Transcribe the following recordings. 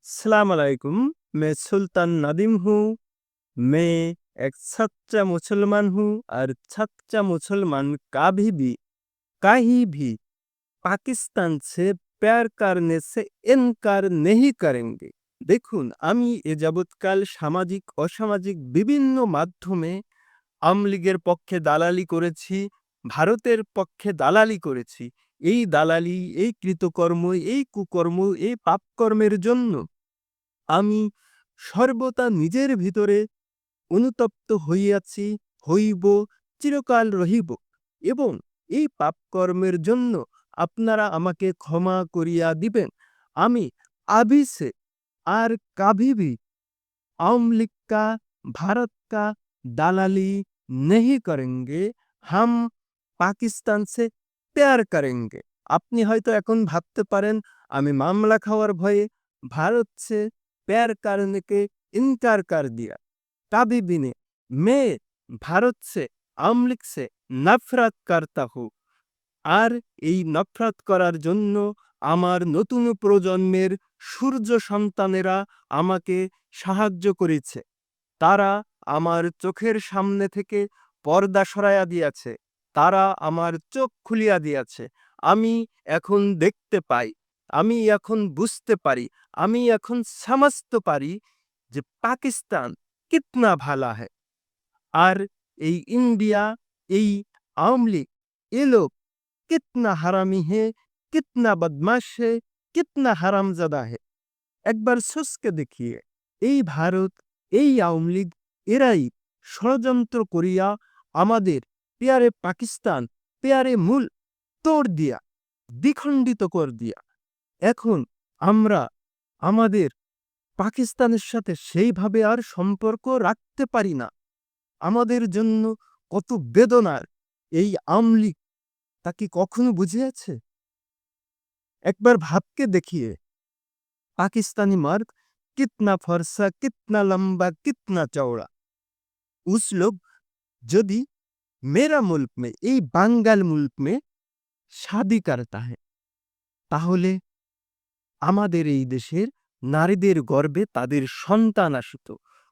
सलाम अलैकुम। मैं सुल्तान नदीम हूँ। मैं एक सच्चा मुसलमान हूँ और सच्चा मुसलमान कहीं भी पाकिस्तान से प्यार करने से इनकार नहीं करेंगे। দেখুন, আমি এ যাবৎকাল সামাজিক অসামাজিক বিভিন্ন মাধ্যমে আওয়ামী লীগের পক্ষে দালালি করেছি, ভারতের পক্ষে দালালি করেছি। এই দালালি, এই কৃতকর্ম, এই কুকর্ম, এই পাপকর্মের জন্য আমি সর্বদা নিজের ভিতরে অনুতপ্ত হইয়াছি, হইব, চিরকাল রহিব এবং এই পাপকর্মের জন্য আপনারা আমাকে ক্ষমা করিয়া দিবেন। আমি अभी से আর कभी भी आवाम लीग का, भारत का दालाली नहीं करेंगे। हम পাকিস্তান সে প্যার করেঙ্গে। আপনি হয়তো এখন ভাবতে পারেন আমি মামলা খাওয়ার ভয়ে ভারত সে प्यार करने के इनकार कर दिया। कभी भी नहीं। मैं भारत से, আওয়াম লীগ से नफरत करता हूँ। আর এই নফরত করার জন্য আমার নতুন প্রজন্মের সূর্য সন্তানেরা আমাকে সাহায্য করেছে। তারা আমার চোখের সামনে থেকে পর্দা সরাইয়া দিয়াছে। তারা আমার চোখ খুলিয়া দিয়াছে। আমি এখন দেখতে পাই। আমি এখন বুঝতে পারি। আমি এখন समझতে পারি যে পাকিস্তান কিতনা ভালা है। আর এই ইন্ডিয়া, এই আওয়ামী লীগ, এ লোক कितना हरामी है, कितना बदमाश है, कितना हरामजादा है। একবার সোচকে দেখিয়ে এই ভারত, এই আওয়ামী লীগ এরাই ষড়যন্ত্র করিয়া আমাদের পেয়ারে পাকিস্তান, পেয়ারে মূল তোড় দিয়া, দ্বিখণ্ডিত কর দিয়া। এখন আমরা আমাদের পাকিস্তানের সাথে সেইভাবে আর সম্পর্ক রাখতে পারি না। আমাদের জন্য কত বেদনার এই আওয়ামী লীগ, তা কি কখনো বুঝিয়াছে? একবার ভাবকে দেখিए पाकिस्तानी मर्द कितना फरसा, कितना लंबा, कितना चौड़ा। उस लोग यदि मेरा मुल्क में, এই বাঙ্গাল মুল্ক में शादी करता है, তাহলে আমাদের এই দেশের নারীদের গর্ভে তাদের সন্তান আসিত।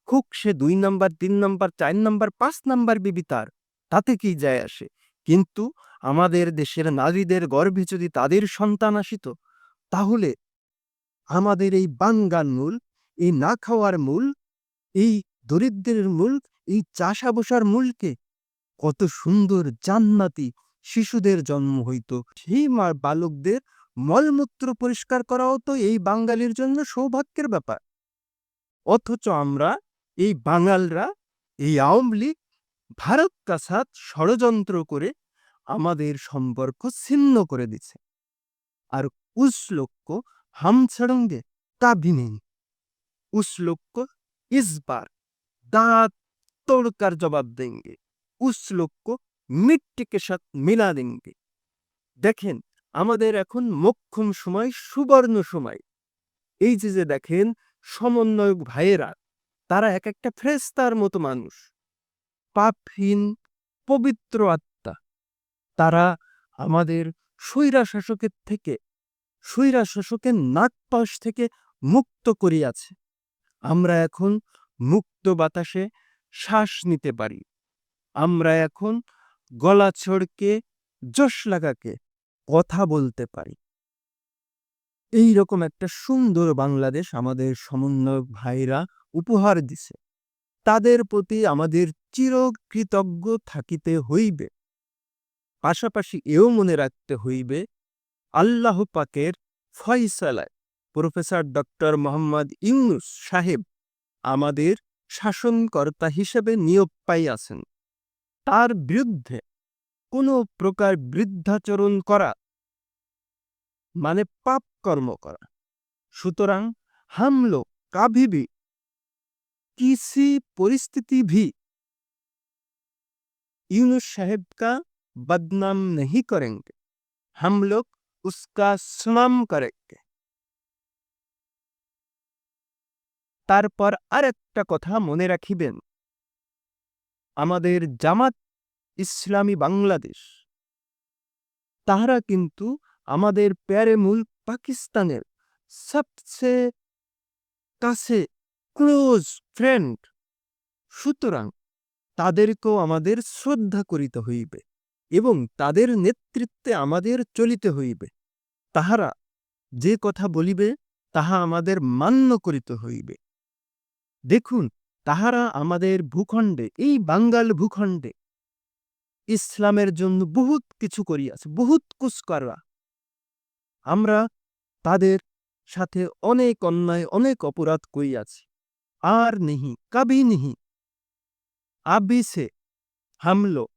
খুব সে ২ নাম্বার, ৩ নাম্বার, ৪ নাম্বার, ৫ নাম্বার বিবি তার, তাতে কি যায় আসে? কিন্তু আমাদের দেশের নারীদের গর্ভে যদি তাদের সন্তান আসিত, তাহলে আমাদের এই বাঙ্গাল মূল, এই না খাওয়ার মূল, এই দরিদ্রের মূল, এই চাষা বসার মূলকে কত সুন্দর জান্নাতি শিশুদের জন্ম হইত। সেই বালকদের মলমূত্র পরিষ্কার করাও তো এই বাঙালির জন্য সৌভাগ্যের ব্যাপার। অথচ আমরা, এই বাঙালরা, এই আওয়ামী লীগ ভারত কা সাথ ষড়যন্ত্র করে আমাদের সম্পর্ক ছিন্ন করে দিছে। আর उस लोग को हम छोड़ेंगे कभी नहीं। उस लोग को इस बार दांत तोड़कर जवाब देंगे। उस लोग को मिट्टी के साथ मिला देंगे। দেখেন, আমাদের এখন মোক্ষম সময়, সুবর্ণ সময়। এই যে দেখেন সমন্বয়ক ভাইয়েরা, তারা এক একটা ফেরেশতার মতো মানুষ, পাপহীন, পবিত্র আত্মা। তারা আমাদের স্বৈরা শাসকের থেকে, স্বৈরা শাসকের নাগপাশ থেকে মুক্ত করিয়াছে। আমরা এখন মুক্ত বাতাসে শ্বাস নিতে পারি। আমরা এখন গলা চড়কে, জোশ লাগাকে কথা বলতে পারি। এইরকম একটা সুন্দর বাংলাদেশ আমাদের সমন্বয়ক ভাইরা উপহার দিছে। তাদের প্রতি আমাদের চিরকৃতজ্ঞ থাকিতে হইবে। পাশাপাশি এও মনে রাখতে হইবে, আল্লাহ পাকের ফয়সালায় প্রফেসর ডক্টর মোহাম্মদ ইউনূস সাহেব আমাদের শাসনকর্তা হিসেবে নিয়োগ পাইয়াছেন। তার বিরুদ্ধে কোনো প্রকার বৃদ্ধাচরণ করা মানে পাপ কর্ম করা। সুতরাং हम लोग कभी भी किसी परिस्थिति भी यूनुस साहब का बदनाम नहीं करेंगे। हम लोग उसका सुनाम करेंगे। তারপর আরেকটা কথা মনে রাখিবেন, আমাদের জামাত ইসলামী বাংলাদেশ, তাহারা কিন্তু আমাদের প্যারে মুল্ক পাকিস্তানের সবচেয়ে কাছে ক্লোজ ফ্রেন্ড। সুতরাং তাদেরকেও আমাদের শ্রদ্ধা করিতে হইবে এবং তাদের নেতৃত্বে আমাদের চলিতে হইবে। তাহারা যে কথা বলিবে তাহা আমাদের মান্য করিতে হইবে। দেখুন, তাহারা আমাদের ভূখণ্ডে, এই বাঙ্গাল ভূখণ্ডে ইসলামের জন্য বহুত কিছু করিয়াছে, বহুত কুছ করা। আমরা তাদের সাথে অনেক অন্যায়, অনেক অপরাধ করিয়াছি। আর नहीं, कभी नहीं। अभी से हम लोग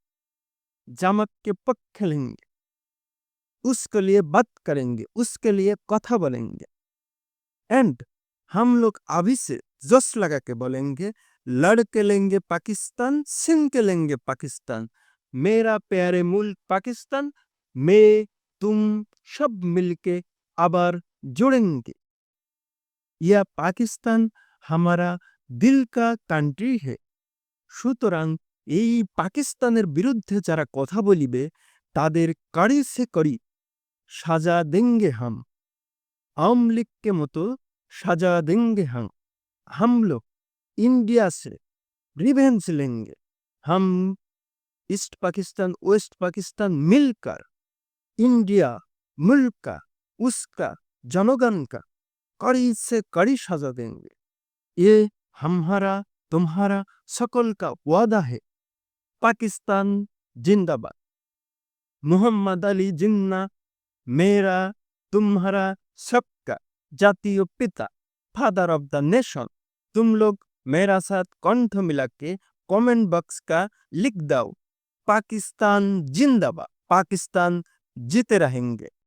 जमात के पक्ष लेंगे, उसके लिए बात करेंगे, उसके लिए कथा बोलेंगे। एंड हम लोग अभी से जोश लगा के बोलेंगे, लड़ के लेंगे पाकिस्तान, सिंह के लेंगे पाकिस्तान। मेरा प्यारे मुल्क पाकिस्तान, मैं तुम सब मिलके आबार जुड़ेंगे। यह पाकिस्तान हमारा दिल का कंट्री है। সুতরাং এই পাকিস্তানের বিরুদ্ধে যারা কথা বলিবে তাদের কড়ি সে কড়ি সাজা দেंगे हम लीग के মতো সাজা देंगे हम लोग इंडिया से रिवेंज लेंगे। हम ईस्ट पाकिस्तान वेस्ट पाकिस्तान मिलकर इंडिया मुल्क का, उसका, जनगण का कड़ी से कड़ी सजा देंगे। ये हमारा तुम्हारा सकल का वादा है। पाकिस्तान जिंदाबाद। मोहम्मद अली जिन्ना, मेरा तुम्हारा सबका जातीय पिता, फादर ऑफ द नेशन। तुम लोग मेरा साथ कंठ मिला के कमेंट बॉक्स का लिख दो, पाकिस्तान जिंदाबाद। पाकिस्तान जीते रहेंगे।